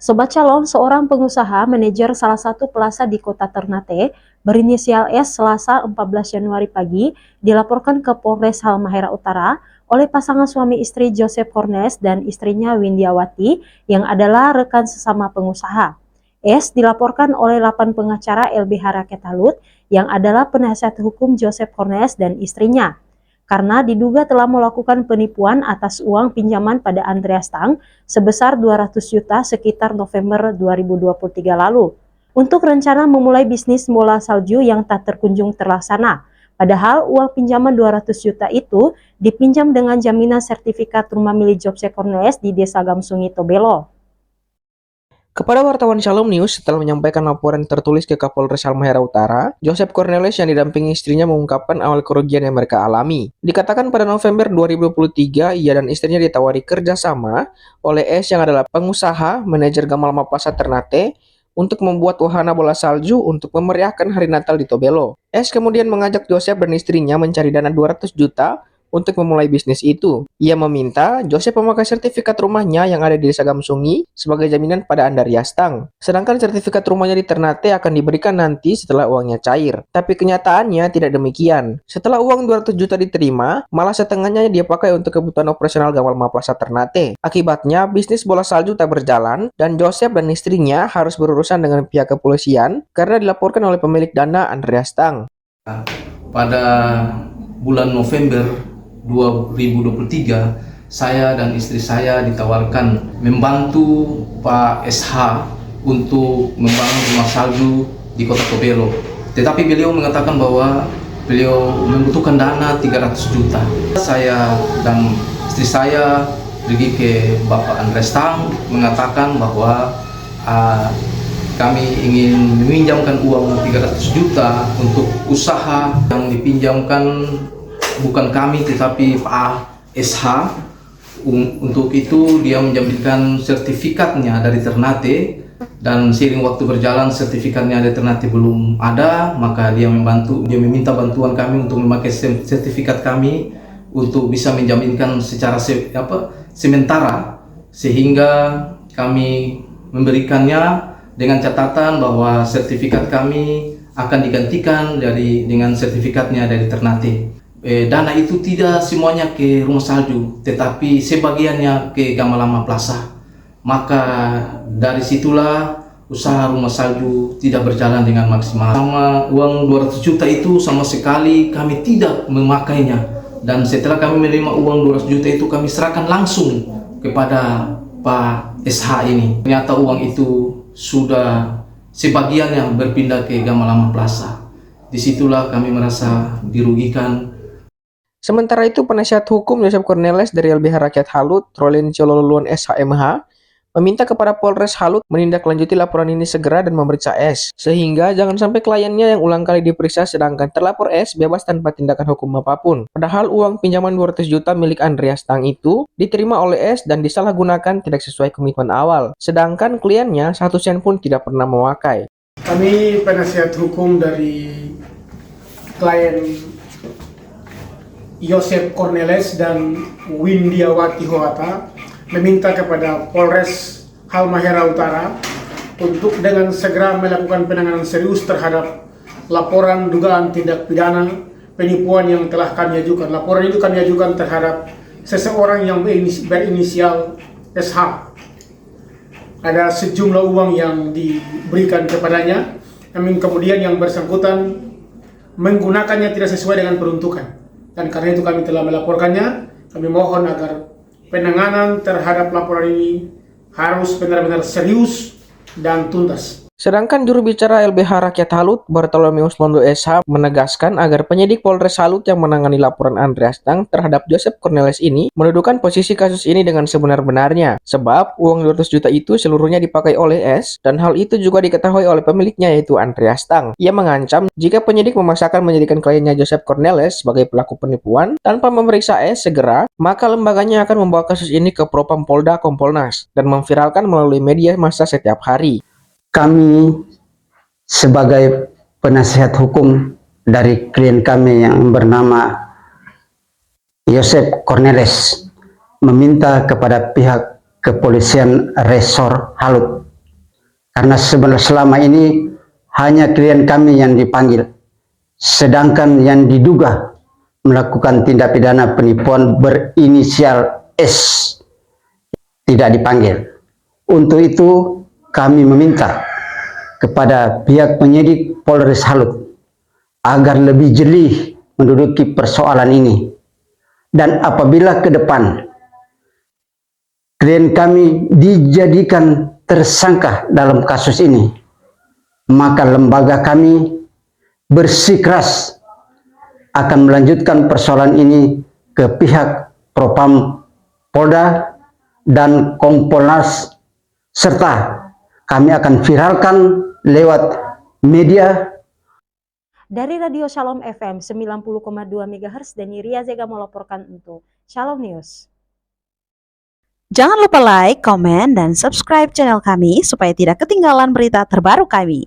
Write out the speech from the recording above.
Sobat Calon, seorang pengusaha manajer salah satu plaza di kota Ternate berinisial S Selasa 14 Januari pagi dilaporkan ke Polres Halmahera Utara oleh pasangan suami istri Joseph Cornes dan istrinya Windiawati yang adalah rekan sesama pengusaha. S dilaporkan oleh 8 pengacara LBH Rakyat Halut yang adalah penasihat hukum Joseph Cornes dan istrinya, karena diduga telah melakukan penipuan atas uang pinjaman pada Andreas Tang sebesar 200 juta sekitar November 2023 lalu untuk rencana memulai bisnis bola salju yang tak terkunjung terlaksana. Padahal uang pinjaman 200 juta itu dipinjam dengan jaminan sertifikat rumah milik Joseph Cornes di Desa Gamsungi Tobelo. Kepada wartawan Shalom News, setelah menyampaikan laporan tertulis ke Kapolres Halmahera Utara, Joseph Cornelis yang didampingi istrinya mengungkapkan awal kerugian yang mereka alami. Dikatakan pada November 2023, ia dan istrinya ditawari kerjasama oleh S yang adalah pengusaha, manajer Gamal Plaza Ternate, untuk membuat wahana bola salju untuk memeriahkan hari Natal di Tobelo. S kemudian mengajak Joseph dan istrinya mencari dana 200 juta untuk memulai bisnis itu. Ia meminta Joseph memakai sertifikat rumahnya yang ada di Desa Gamsungi sebagai jaminan pada Andreas Tang. Sedangkan sertifikat rumahnya di Ternate akan diberikan nanti setelah uangnya cair. Tapi kenyataannya tidak demikian. Setelah uang 200 juta diterima, malah setengahnya dia pakai untuk kebutuhan operasional Gamal Plaza Ternate. Akibatnya, bisnis bola salju tak berjalan dan Joseph dan istrinya harus berurusan dengan pihak kepolisian karena dilaporkan oleh pemilik dana Andreas Tang. Pada bulan November 2023, saya dan istri saya ditawarkan membantu Pak SH untuk membangun rumah salju di Kota Tobelo. Tetapi beliau mengatakan bahwa beliau membutuhkan dana 300 juta. Saya dan istri saya pergi ke Bapak Andreas Tang mengatakan bahwa kami ingin meminjamkan uang 300 juta untuk usaha yang dipinjamkan bukan kami tetapi Pak SH. Untuk itu dia menjaminkan sertifikatnya dari Ternate, dan seiring waktu berjalan sertifikatnya dari Ternate belum ada, maka dia meminta bantuan kami untuk memakai sertifikat kami untuk bisa menjaminkan secara sementara, sehingga kami memberikannya dengan catatan bahwa sertifikat kami akan digantikan dengan sertifikatnya dari Ternate. Dana itu tidak semuanya ke rumah salju, tetapi sebagiannya ke Gamal Plaza. Maka dari situlah usaha rumah salju tidak berjalan dengan maksimal. Sama uang 200 juta itu sama sekali kami tidak memakainya. Dan setelah kami menerima uang 200 juta itu, kami serahkan langsung kepada Pak SH ini. Ternyata uang itu sudah sebagian yang berpindah ke Gamal Plaza. Disitulah kami merasa dirugikan. Sementara itu, penasihat hukum Joseph Cornelis dari LBH Rakyat Halut, Rolin Cololuan SHMH, meminta kepada Polres Halut menindaklanjuti laporan ini segera dan memeriksa S, sehingga jangan sampai kliennya yang ulang kali diperiksa sedangkan terlapor S bebas tanpa tindakan hukum apapun. Padahal uang pinjaman 200 juta milik Andreas Tang itu diterima oleh S dan disalahgunakan tidak sesuai komitmen awal, sedangkan kliennya 1 sen pun tidak pernah memakai. Kami penasihat hukum dari klien Joseph Cornelis dan Windiawati Hoata meminta kepada Polres Halmahera Utara untuk dengan segera melakukan penanganan serius terhadap laporan dugaan tindak pidana penipuan yang telah kami ajukan. Laporan itu kami ajukan terhadap seseorang yang berinisial SH. Ada sejumlah uang yang diberikan kepadanya, namun kemudian yang bersangkutan menggunakannya tidak sesuai dengan peruntukan. Dan karena itu kami telah melaporkannya. Kami mohon agar penanganan terhadap laporan ini harus benar-benar serius dan tuntas. Sedangkan juru bicara LBH Rakyat Halut, Bartolomeus Londo SH, menegaskan agar penyidik Polres Halut yang menangani laporan Andreas Tang terhadap Joseph Cornelis ini mendudukan posisi kasus ini dengan sebenar-benarnya. Sebab uang 200 juta itu seluruhnya dipakai oleh S, dan hal itu juga diketahui oleh pemiliknya yaitu Andreas Tang. Ia mengancam jika penyidik memaksakan menjadikan kliennya Joseph Cornelis sebagai pelaku penipuan tanpa memeriksa S segera, maka lembaganya akan membawa kasus ini ke Propam Polda Kompolnas dan memviralkan melalui media massa setiap hari. Kami sebagai penasihat hukum dari klien kami yang bernama Joseph Cornelis meminta kepada pihak kepolisian Resor Halut Karena selama ini hanya klien kami yang dipanggil, sedangkan yang diduga melakukan tindak pidana penipuan berinisial S tidak dipanggil. Untuk itu kami meminta kepada pihak penyidik Polres Halut agar lebih jeli menduduki persoalan ini. Dan apabila ke depan klien kami dijadikan tersangka dalam kasus ini, maka lembaga kami bersikeras akan melanjutkan persoalan ini ke pihak Propam Polda dan Kompolnas, serta kami akan viralkan lewat media. Dari Radio Shalom FM 90,2 MHz, Dani Ria Zega melaporkan untuk Shalom News. Jangan lupa like, komen, dan subscribe channel kami supaya tidak ketinggalan berita terbaru kami.